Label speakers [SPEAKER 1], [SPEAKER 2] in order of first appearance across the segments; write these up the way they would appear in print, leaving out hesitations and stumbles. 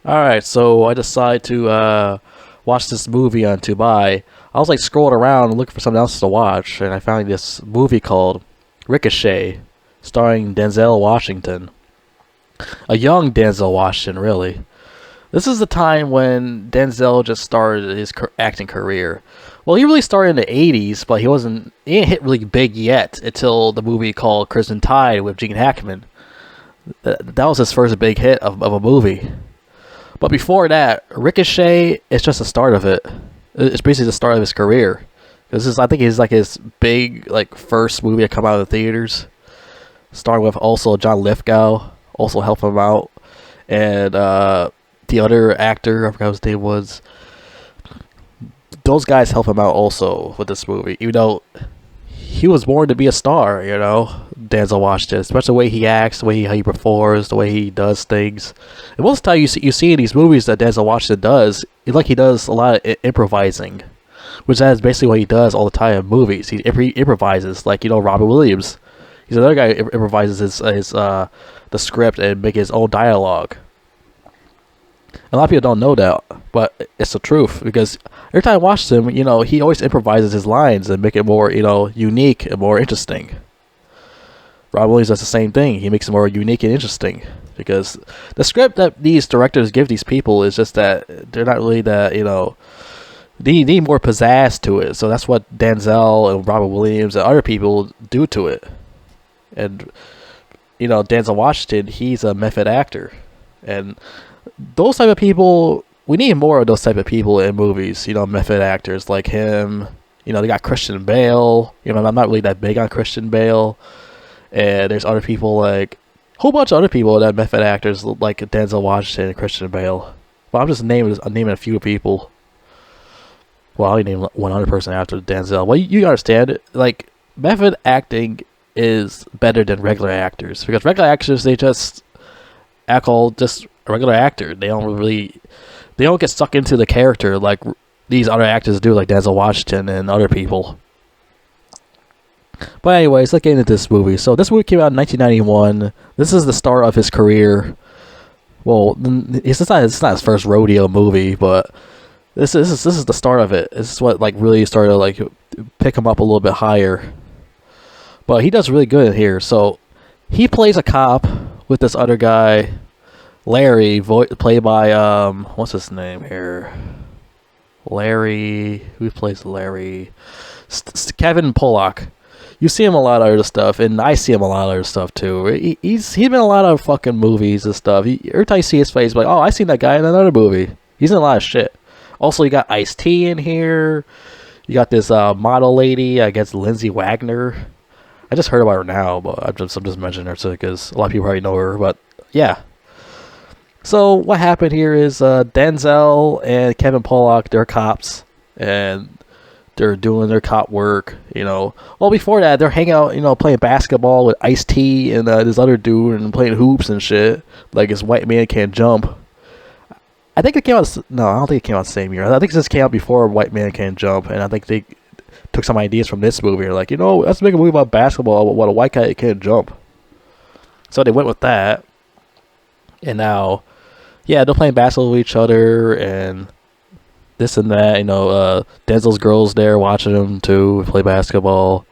[SPEAKER 1] Alright, so I decided to watch this movie on Tubi. I was like scrolling around looking for something else to watch, and I found this movie called Ricochet, starring Denzel Washington. A young Denzel Washington, really. This is the time when Denzel just started his acting career. Well, he really started in the 80s, but he didn't hit really big yet until the movie called Crimson Tide with Gene Hackman. That was his first big hit of a movie. But before that, Ricochet is just the start of it. It's basically the start of his career. This is, I think, he's like his big first movie to come out of the theaters. Starring with also John Lithgow, also helping him out, and the other actor, I forgot what his name was. Those guys help him out also with this movie, even though he was born to be a star, Denzel Washington, especially the way he acts, the way how he performs, the way he does things. And most of the time you see in these movies that Denzel Washington does, he does a lot of improvising, which that is basically what he does all the time in movies. He improvises, Robin Williams. He's another guy who improvises the script and make his own dialogue. A lot of people don't know that, but it's the truth, because every time I watch him, he always improvises his lines and make it more, unique and more interesting. Rob Williams does the same thing. He makes it more unique and interesting, because the script that these directors give these people is just that they're not really that, they need more pizzazz to it. So that's what Denzel and Robert Williams and other people do to it. And, Denzel Washington, he's a method actor. And those type of people, we need more of those type of people in movies, method actors like him. They got Christian Bale. I'm not really that big on Christian Bale. And there's other people a whole bunch of other people that method actors like Denzel Washington and Christian Bale. But I'm just naming a few people. Well, I'll name one other person after Denzel. Well, you understand it. Method acting is better than regular actors, because regular actors, they just act all just a regular actor. They don't get stuck into the character like these other actors do, like Denzel Washington and other people. But anyways, let's get into this movie. So this movie came out in 1991. This is the start of his career. Well, it's not his first rodeo movie, but this is the start of it. This is what really started to pick him up a little bit higher. But he does really good in here. So he plays a cop with this other guy, Larry, played by what's his name here? Larry, who plays Larry? Kevin Pollak. You see him a lot of other stuff, and I see him a lot of other stuff too. He's been in a lot of fucking movies and stuff. Every time you see his face, oh, I seen that guy in another movie. He's in a lot of shit. Also, you got Ice-T in here. You got this model lady, I guess Lindsay Wagner. I just heard about her now, but I'm just mentioning her too, because a lot of people already know her. But yeah. So what happened here is Denzel and Kevin Pollak, they're cops, and they're doing their cop work, Well, before that, they're hanging out, playing basketball with Ice-T and this other dude, and playing hoops and shit, like this White Man Can't Jump. I think it came out. No, I don't think it came out the same year. I think this came out before White Man Can't Jump, and I think they took some ideas from this movie. They're like, let's make a movie about basketball, but what a white guy can't jump. So they went with that, and now, yeah, they're playing basketball with each other and this and that. Denzel's girls there watching them too play basketball,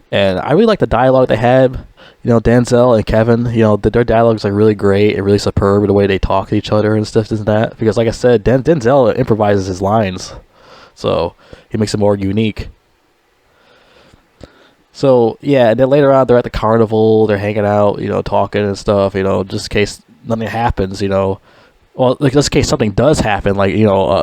[SPEAKER 1] and I really like the dialogue they had. Denzel and Kevin, their dialogues are really great and really superb, the way they talk to each other and stuff and that. Because like I said, Denzel improvises his lines, so he makes it more unique. So yeah, and then later on, they're at the carnival, they're hanging out, talking and stuff, just in case nothing happens, Well, just in case something does happen, a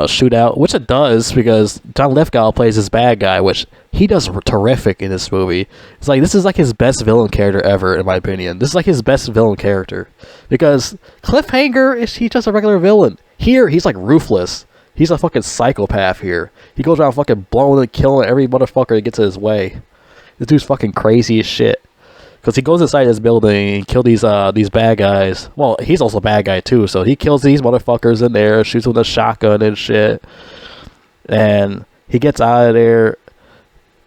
[SPEAKER 1] shootout, which it does, because John Lithgow plays this bad guy, which he does terrific in this movie. This is his best villain character ever, in my opinion. This is his best villain character, because Cliffhanger he's just a regular villain. Here, he's ruthless. He's a fucking psychopath here. He goes around fucking blowing and killing every motherfucker that gets in his way. This dude's fucking crazy as shit. Because he goes inside this building and kills these bad guys. Well, he's also a bad guy too, so he kills these motherfuckers in there, shoots with a shotgun and shit. And he gets out of there,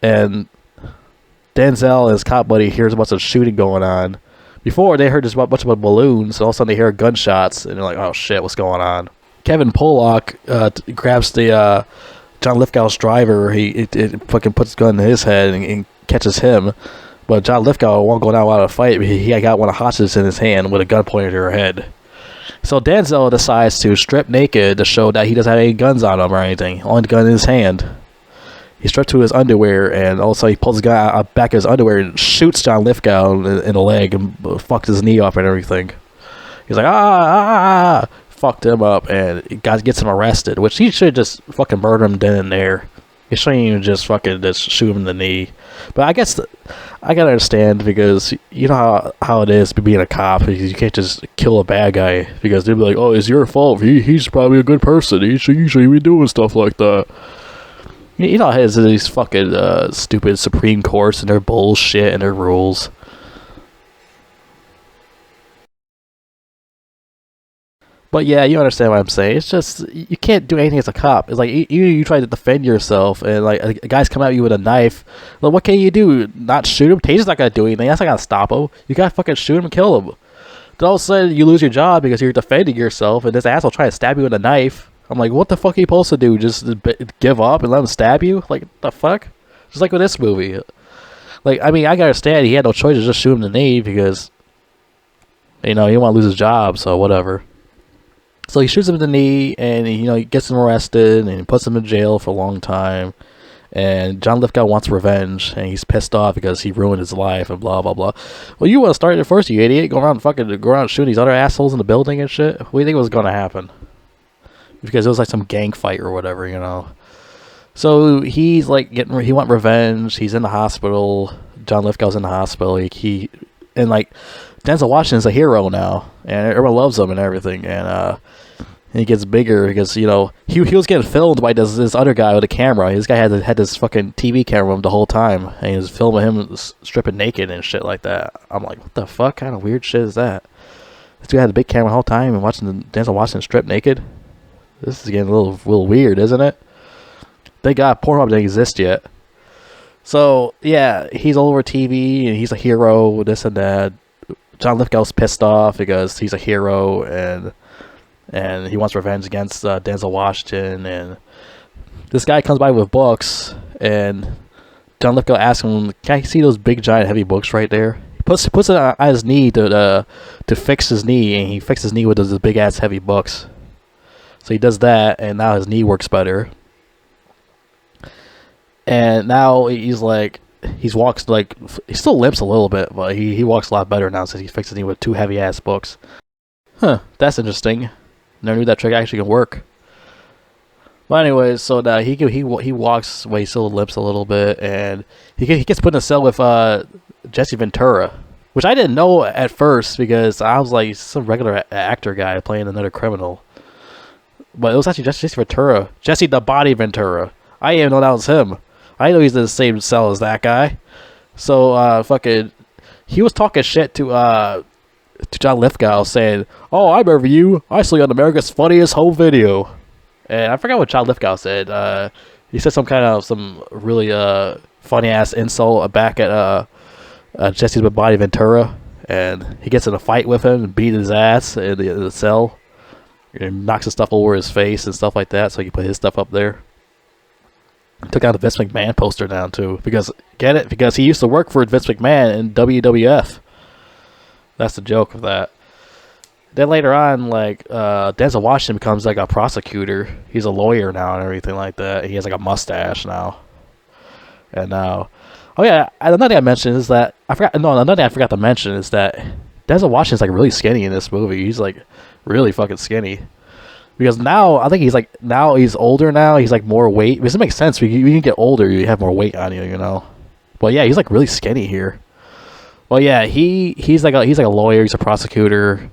[SPEAKER 1] and Denzel and his cop buddy hears about some shooting going on. Before, they heard just a bunch of balloons, and all of a sudden they hear gunshots, and they're like, oh shit, what's going on? Kevin Pollock grabs the John Lithgow's driver. He fucking puts a gun in his head and catches him. But John Lithgow won't go down without a fight. He got one of the hostages in his hand with a gun pointed at her head. So Denzel decides to strip naked to show that he doesn't have any guns on him or anything. Only the gun in his hand. He stripped to his underwear, and also he pulls the gun out back of his underwear and shoots John Lithgow in the leg and fucks his knee up and everything. He's like, fucked him up, and gets him arrested, which he should just fucking murder him then and there. He shouldn't even just fucking just shoot him in the knee. But I guess I gotta understand, because you know how it is being a cop. You can't just kill a bad guy because they'll be like, oh, it's your fault. He's probably a good person. He shouldn't be doing stuff like that. You know, has these fucking stupid Supreme Courts and their bullshit and their rules. But yeah, you understand what I'm saying. It's just, you can't do anything as a cop. It's like, you try to defend yourself, and like a guy's coming at you with a knife. Like, what can you do? Not shoot him? Taser's not gonna do anything. That's not gonna stop him. You gotta fucking shoot him and kill him. Then all of a sudden, you lose your job because you're defending yourself, and this asshole trying to stab you with a knife. I'm like, what the fuck are you supposed to do? Just give up and let him stab you? Like, the fuck? Just like with this movie. Like, I mean, I gotta understand he had no choice to just shoot him in the knee because, you know, he didn't want to lose his job, so whatever. So he shoots him in the knee, and he gets him arrested, and he puts him in jail for a long time. And John Lithgow wants revenge, and he's pissed off because he ruined his life and blah blah blah. Well, you want to start it first, you idiot! Go around shooting these other assholes in the building and shit. What do you think was gonna happen? Because it was like some gang fight or whatever, you know. So he's like he want revenge. He's in the hospital. John Lithgow's in the hospital. And like Denzel Washington's a hero now, and everyone loves him and everything. And he gets bigger because he was getting filmed by this other guy with a camera. This guy had this fucking TV camera with him the whole time, and he was filming him stripping naked and shit like that. I'm like, what the fuck kind of weird shit is that? This guy had a big camera the whole time and watching Denzel Washington strip naked. This is getting a little weird, isn't it? Thank God Pornhub didn't exist yet. So yeah, he's all over TV and he's a hero, this and that. John Lithgow's pissed off because he's a hero and he wants revenge against Denzel Washington. And this guy comes by with books, and John Lithgow asks him, "Can I see those big giant heavy books right there?" He puts it on his knee to fix his knee, and he fixes his knee with those big ass heavy books. So he does that, and now his knee works better. And now he walks like, he still limps a little bit, but he walks a lot better now since he fixed his knee with two heavy ass books. Huh, that's interesting. Never knew that trick actually can work. But anyways, so now he walks, well, he still limps a little bit, and he gets put in a cell with Jesse Ventura, which I didn't know at first because I was like some regular actor guy playing another criminal. But it was actually Jesse Ventura. Jesse the Body Ventura. I didn't even know that was him. I know he's in the same cell as that guy. So, he was talking shit to John Lithgow, saying, "Oh, I remember you. I saw you on America's Funniest Home Video." And I forgot what John Lithgow said. He said some really funny ass insult back at Jesse the Body Ventura. And he gets in a fight with him and beat his ass in the cell. And knocks his stuff over his face and stuff like that, so he can put his stuff up there. Took out the Vince McMahon poster down too, because he used to work for Vince McMahon in WWF. That's the joke of that. Then later on, like Denzel Washington becomes like a prosecutor. He's a lawyer now and everything like that. He has like a mustache now. And now, oh yeah, another thing I mentioned is that another thing I forgot to mention is that Denzel Washington's like really skinny in this movie. He's like really fucking skinny. Because now, I think he's older now. He's like more weight. Because it makes sense. When you get older, you have more weight on you, you know. But yeah, he's like really skinny here. Well, yeah, he's like a lawyer. He's a prosecutor.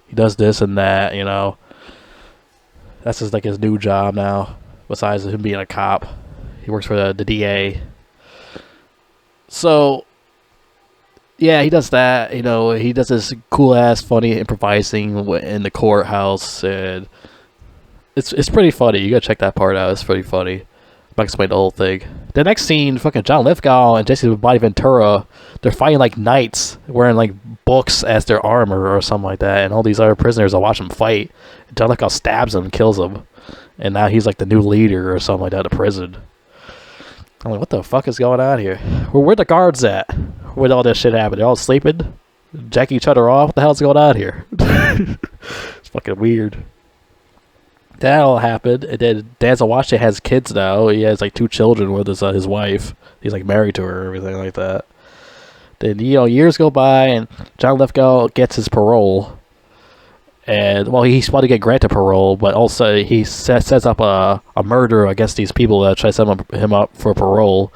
[SPEAKER 1] He does this and that, you know. That's just like his new job now. Besides him being a cop, he works for the DA. So yeah, he does that. You know, he does this cool ass, funny improvising in the courthouse, and it's pretty funny. You gotta check that part out. It's pretty funny. I'll explain the whole thing. The next scene, fucking John Lithgow and Jesse Body Ventura, they're fighting like knights, wearing like books as their armor or something like that, and all these other prisoners will watch them fight. John Lithgow stabs him and kills him, and now he's like the new leader or something like that of the prison. I'm like, what the fuck is going on here? Where the guards at? Where all this shit happened? They're all sleeping? Jacking each other off? What the hell's going on here? It's fucking weird. That all happened, and then Denzel Washington has kids now. He has like 2 children with his wife. He's like married to her and everything like that. Then, you know, years go by, and John Lithgow gets his parole. And, well, he's about to get granted parole, but also he sets up a murder against these people that try to set him up for parole.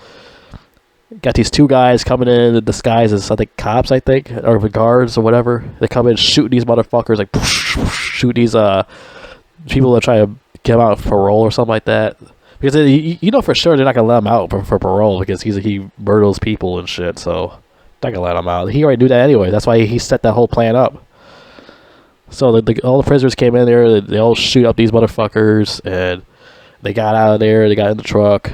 [SPEAKER 1] Got these 2 guys coming in disguise as, I think, cops, or guards or whatever. They come in shooting these motherfuckers, like, shoot these, people that try to get him out of parole or something like that, because you know for sure they're not gonna let him out for parole because he murders people and shit. So they're not gonna let him out. He already knew that anyway. That's why he set that whole plan up. So all the prisoners came in there. They all shoot up these motherfuckers, and they got out of there. They got in the truck.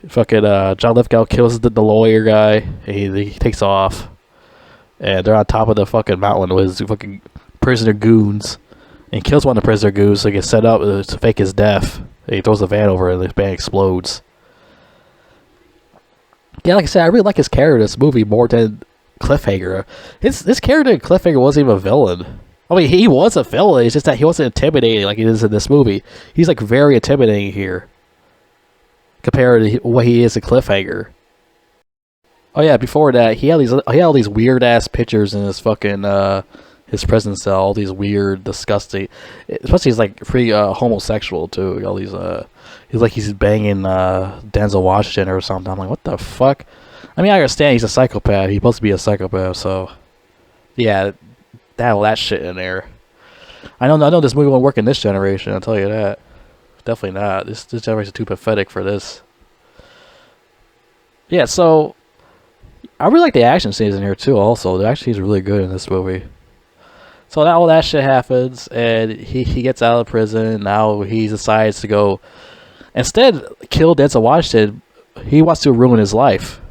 [SPEAKER 1] Fucking John Lithgow kills the lawyer guy. He takes off, and they're on top of the fucking mountain with his fucking prisoner goons. And kills one of the prisoner goons so he gets set up to fake his death. And he throws the van over and the van explodes. Yeah, like I said, I really like his character in this movie more than Cliffhanger. His character in Cliffhanger wasn't even a villain. I mean, he was a villain, it's just that he wasn't intimidating like he is in this movie. He's like very intimidating here compared to what he is in Cliffhanger. Oh yeah, before that, he had all these weird ass pictures in his fucking his prison cell, all these weird, disgusting. Especially he's like pretty homosexual too. All these he's banging Denzel Washington or something. I'm like, what the fuck? I mean, I understand he's a psychopath. He's supposed to be a psychopath, so yeah, that shit in there. I know this movie won't work in this generation. I'll tell you that. Definitely not. This generation is too pathetic for this. Yeah, so I really like the action scenes in here too. Also, the action scenes are really good in this movie. So now all that shit happens, and he gets out of prison. Now he decides to go, instead kill Denzel Washington. He wants to ruin his life.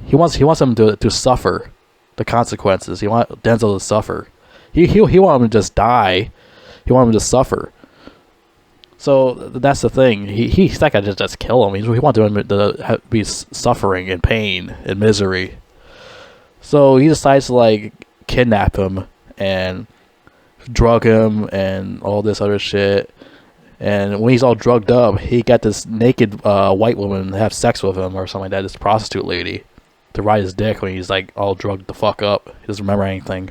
[SPEAKER 1] He wants him to suffer the consequences. He wants Denzel to suffer. He want him to just die. He want him to suffer. So that's the thing. He's not gonna just kill him. He wants him to be suffering and pain and misery. So he decides to like kidnap him and drug him and all this other shit. And when he's all drugged up, he got this naked white woman have sex with him or something like that, this prostitute lady, to ride his dick when he's like all drugged the fuck up. He doesn't remember anything.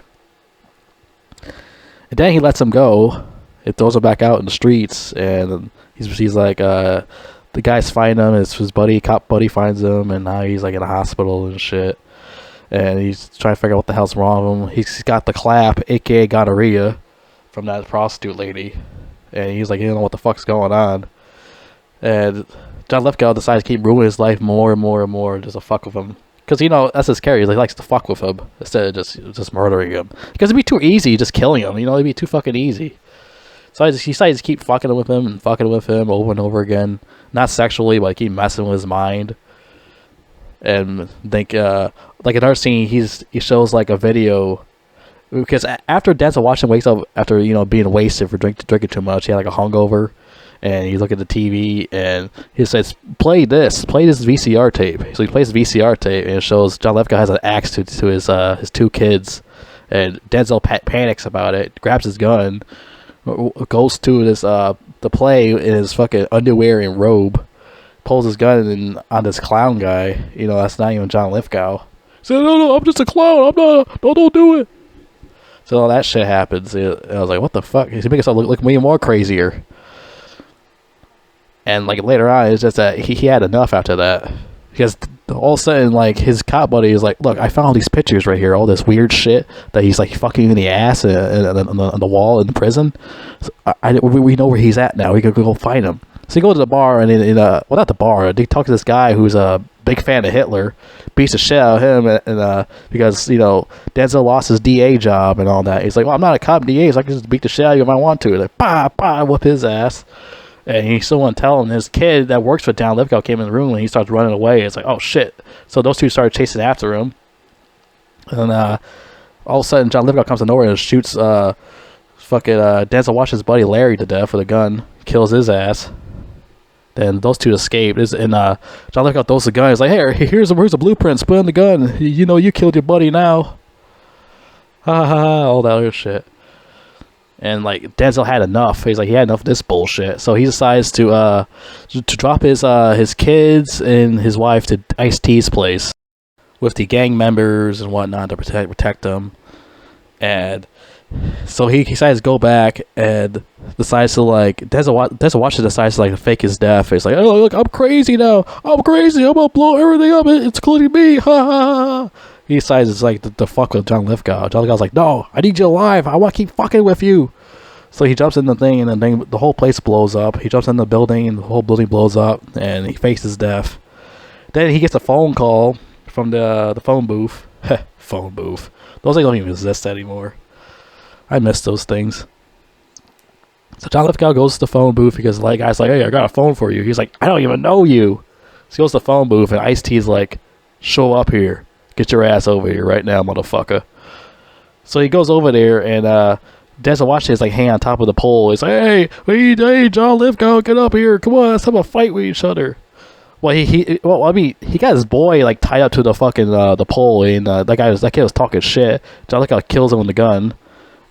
[SPEAKER 1] And then he lets him go. It throws him back out in the streets, and he's like, the guys find him. It's his cop buddy finds him, and now he's like in a hospital and shit. And he's trying to figure out what the hell's wrong with him. He's got the clap, aka gonorrhea, from that prostitute lady. And he's like, he don't know what the fuck's going on. And John Lithgow decides to keep ruining his life more and more and more just to fuck with him. Because, you know, that's his character. He likes to fuck with him instead of just murdering him. Because it'd be too easy just killing him. You know, it'd be too fucking easy. So he decided to keep fucking with him and fucking with him over and over again. Not sexually, but keep messing with his mind. And think, like another scene, he shows like a video. Because after Denzel Washington wakes up after, you know, being wasted for drinking too much, he had like a hungover. And you look at the TV and he says, play this VCR tape. So he plays the VCR tape and it shows John Lithgow has an axe to his 2 kids. And Denzel panics about it, grabs his gun, goes to this the play in his fucking underwear and robe, pulls his gun on this clown guy. You know, that's not even John Lithgow. He said, no, I'm just a clown. I'm not. Don't do it. So all that shit happens. And I was like, what the fuck? He's making himself look way more crazier. And like later on, it's just that he had enough after that. Because all of a sudden, like, his cop buddy is like, look, I found all these pictures right here, all this weird shit that he's like fucking in the ass on the wall in the prison. So we know where he's at now. We could go find him. So you go to the bar and well, not the bar. They talk to this guy who's a big fan of Hitler, beats the shit out of him, and because, you know, Denzel lost his DA job and all that. He's like, well, I'm not a cop DA, so I can just beat the shit out of you if I want to. Like, bah, whoop his ass. And he still wouldn't tell him. His kid that works for John Lithgow came in the room and he starts running away. It's like, oh shit. So those two started chasing after him. And all of a sudden, John Lithgow comes to nowhere and shoots Denzel Washington's buddy Larry to death with a gun. Kills his ass. Then those two escape. And John Lithgow throws the gun. He's like, hey, here's a blueprint. Spin the gun. You know you killed your buddy now. Ha ha ha. All that other shit. And like Denzel had enough. He's like, he had enough of this bullshit. So he decides to drop his kids and his wife to Ice-T's place with the gang members and whatnot to protect them. And so he decides to go back and decides to like Denzel Washington decides to like fake his death. He's like, oh look, I'm crazy now. I'm crazy. I'm gonna blow everything up, including me. Ha ha ha. He decides it's like to fuck with John Lithgow. John Lithgow's like, no, I need you alive. I want to keep fucking with you. So he jumps in the thing, and the whole place blows up. He jumps in the building, and the whole building blows up, and he faces death. Then he gets a phone call from the phone booth. Phone booth. Those things don't even exist anymore. I miss those things. So John Lithgow goes to the phone booth because the guy's like, hey, I got a phone for you. He's like, I don't even know you. So he goes to the phone booth, and Ice-T's like, show up here. Get your ass over here right now, motherfucker. So he goes over there, and Denzel Washington's like hanging on top of the pole. He's like, hey, John Lithgow, get up here. Come on, let's have a fight with each other. Well, he got his boy like tied up to the fucking the pole, and that kid was talking shit. John Lithgow kills him with the gun,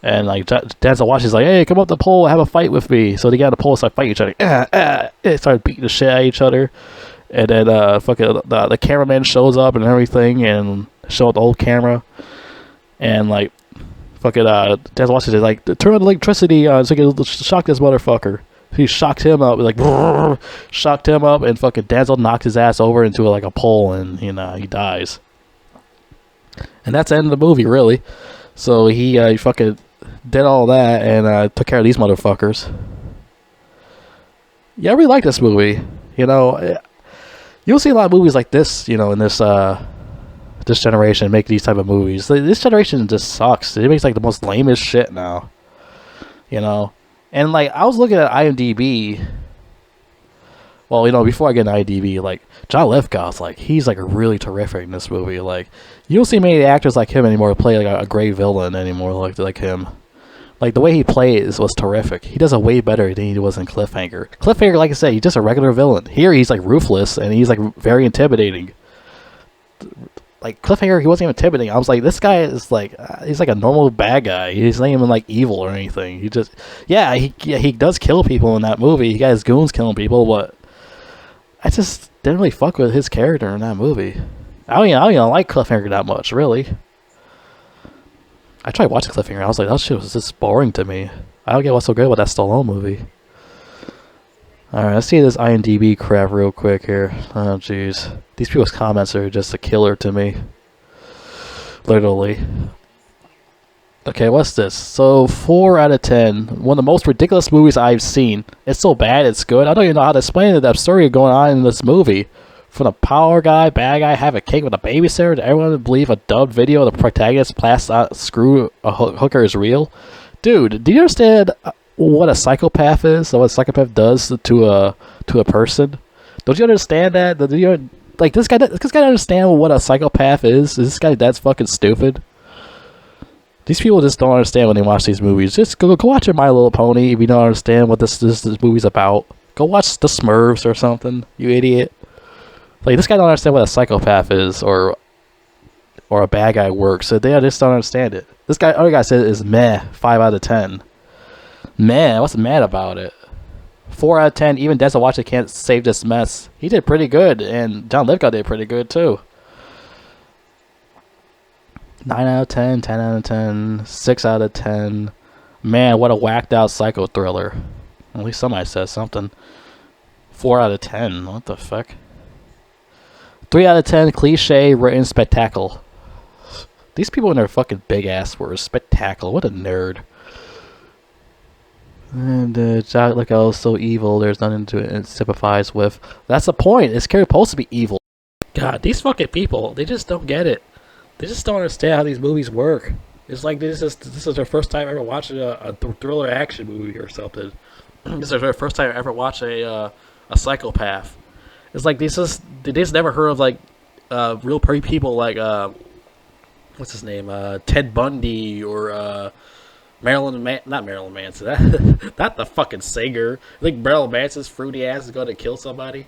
[SPEAKER 1] and like Denzel Washington's like, hey, come up the pole, have a fight with me. So they got on the pole, start fighting each other. They started beating the shit out of each other. And then the cameraman shows up and everything, and show up the old camera, and like Denzel Washington like turn on the electricity on so he can shock this motherfucker. He shocked him up, like shocked him up, and fucking Denzel knocked his ass over into like a pole, and he dies. And that's the end of the movie, really. So he fucking did all that and took care of these motherfuckers. Yeah, I really like this movie. You'll see a lot of movies like this, in this generation make these type of movies. This generation just sucks. It makes like the most lamest shit now. And like I was looking at IMDb. Well, before I get into IMDb, like John Lithgow's like he's like really terrific in this movie. Like you don't see many actors like him anymore play like a great villain anymore like him. Like, the way he plays was terrific. He does it way better than he was in Cliffhanger. Cliffhanger, like I said, he's just a regular villain. Here, he's, like, ruthless, and he's, like, very intimidating. Like, Cliffhanger, he wasn't even intimidating. I was like, this guy is, like, he's, like, a normal bad guy. He's not even, like, evil or anything. He just, he does kill people in that movie. He got his goons killing people, but I just didn't really fuck with his character in that movie. I don't even like Cliffhanger that much, really. I tried watching Cliffhanger. I was like, that shit was just boring to me. I don't get what's so good about that Stallone movie. Alright, let's see this IMDb crap real quick here. Oh, jeez. These people's comments are just a killer to me. Literally. Okay, what's this? So, 4 out of 10. One of the most ridiculous movies I've seen. It's so bad, it's good. I don't even know how to explain the absurdity going on in this movie. From the power guy, bad guy, have a cake with a babysitter, to everyone to believe a dubbed video the protagonist blasts out screw a hooker is real. Dude, do you understand what a psychopath is? Or what a psychopath does to a person? Don't you understand that? This guy doesn't understand what a psychopath is? Is this guy that's fucking stupid? These people just don't understand when they watch these movies. Just go watch your My Little Pony if you don't understand what this movie's about. Go watch The Smurfs or something, you idiot. Like, this guy don't understand what a psychopath is or a bad guy works. So they just don't understand it. Other guy said is meh, 5 out of 10. Meh, what's mad about it? 4 out of 10, even Denzel Washington can't save this mess. He did pretty good, and John Lithgow did pretty good, too. 9 out of 10, 10 out of 10, 6 out of 10. Man, what a whacked out psycho thriller. At least somebody says something. 4 out of 10, what the fuck? 3 out of 10, cliche, written spectacle. These people in their fucking big ass words. Spectacle. What a nerd. And John Lithgow is so evil, there's nothing to sympathize with. That's the point. It's supposed to be evil. God, these fucking people, they just don't get it. They just don't understand how these movies work. It's like this is their first time ever watching a thriller action movie or something. This is the first time I ever watched a psychopath. It's like they just never heard of like real pretty people like what's his name, Ted Bundy or not Marilyn Manson, not the fucking singer. I think Marilyn Manson's fruity ass is going to kill somebody.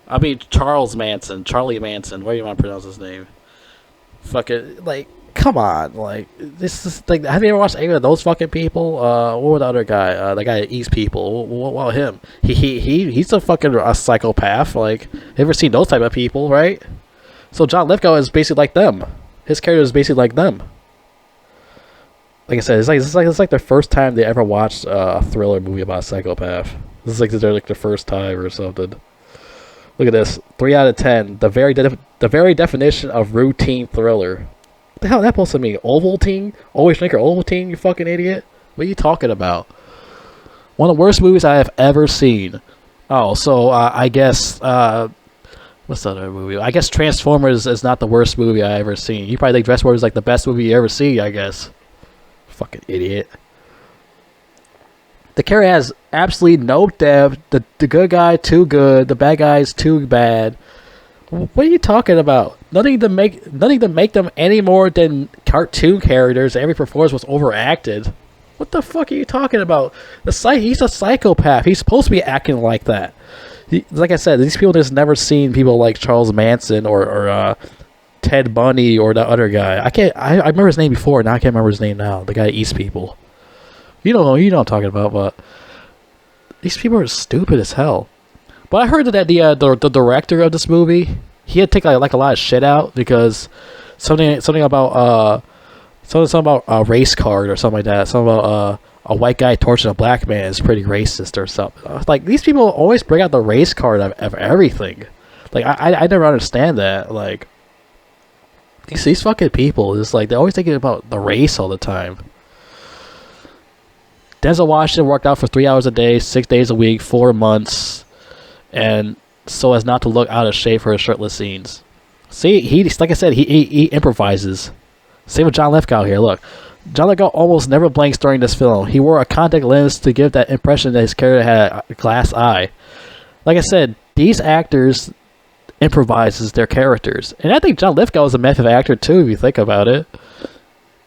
[SPEAKER 1] I mean Charlie Manson. What do you want to pronounce his name? Fucking like, come on, like this is like. Have you ever watched any of those fucking people? What was the other guy? The guy that eats people. What about him? He's a fucking psychopath. Like, have you ever seen those type of people, right? So John Lithgow is basically like them. His character is basically like them. Like I said, it's like the first time they ever watched a thriller movie about a psychopath. This is like their first time or something. Look at this, 3 out of 10. The very definition of routine thriller. What the hell is that supposed to mean? Ovaltine? Always drink your Ovaltine, you fucking idiot. What are you talking about? One of the worst movies I have ever seen. Oh, so I guess what's the other movie? I guess Transformers is not the worst movie I ever seen. You probably think Transformers is like the best movie you ever see, I guess. Fucking idiot. The character has absolutely no depth. The good guy too good. The bad guy is too bad. What are you talking about? Nothing to make them any more than cartoon characters. Every performance was overacted. What the fuck are you talking about? He's a psychopath. He's supposed to be acting like that. Like I said, these people just never seen people like Charles Manson or Ted Bundy or the other guy. I remember his name before. Now I can't remember his name now. The guy that eats people. You know what I'm talking about, but these people are stupid as hell. But I heard that the director of this movie, he had to take like a lot of shit out because something about a race card or something like that. Something about a white guy torturing a black man is pretty racist or something. Like, these people always bring out the race card of everything. Like, I never understand that. Like, these fucking people, it's like they're always thinking about the race all the time. Denzel Washington worked out for 3 hours a day, 6 days a week, 4 months, and so as not to look out of shape for his shirtless scenes. See, like I said, he improvises. Same with John Lithgow here. Look, John Lithgow almost never blinks during this film. He wore a contact lens to give that impression that his character had a glass eye. Like I said, these actors improvises their characters, and I think John Lithgow is a method actor too, if you think about it.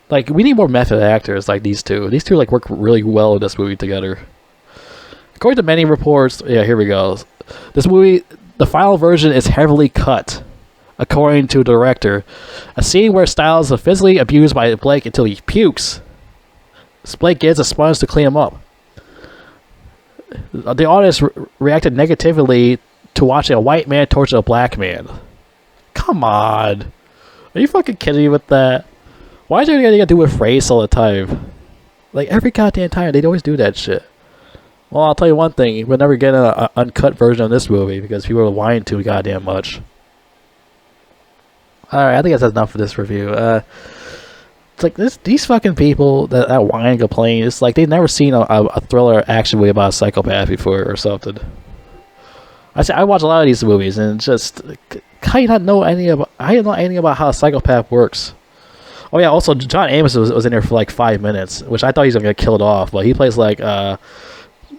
[SPEAKER 1] Like, we need more method actors like these two. These two like work really well in this movie together. According to many reports, yeah, here we go. This movie, the final version is heavily cut. According to the director, a scene where Styles is physically abused by Blake until he pukes. Blake gets a sponge to clean him up. The audience reacted negatively to watching a white man torture a black man. Come on. Are you fucking kidding me with that? Why is there anything to do with race all the time? Like, every goddamn time, they always do that shit. Well, I'll tell you one thing. We'll never get an uncut version of this movie because people are whining too goddamn much. Alright, I think that's enough for this review. It's like, these fucking people that whine and complain, it's like they've never seen a thriller action movie about a psychopath before or something. I watch a lot of these movies, and it's just, how do you not know anything about how a psychopath works? Oh yeah, also John Amos was in there for like 5 minutes, which I thought he was gonna get killed off, but he plays like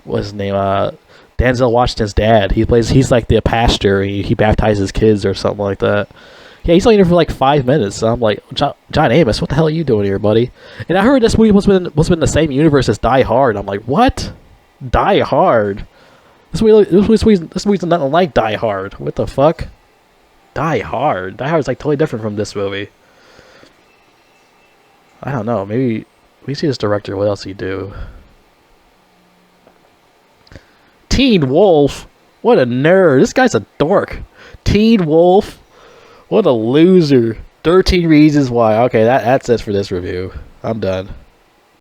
[SPEAKER 1] what's his name? Denzel Washington's dad. He's like the pastor. He baptizes kids or something like that. Yeah, he's only in there for like 5 minutes. So I'm like, John Amos, what the hell are you doing here, buddy? And I heard this movie was in the same universe as Die Hard. I'm like, what? Die Hard? This movie's nothing like Die Hard. What the fuck? Die Hard. Die Hard's like totally different from this movie. I don't know. Maybe we see this director. What else he do? Teen Wolf. What a nerd. This guy's a dork. Teen Wolf. What a loser. 13 Reasons Why. Okay, that's it for this review. I'm done.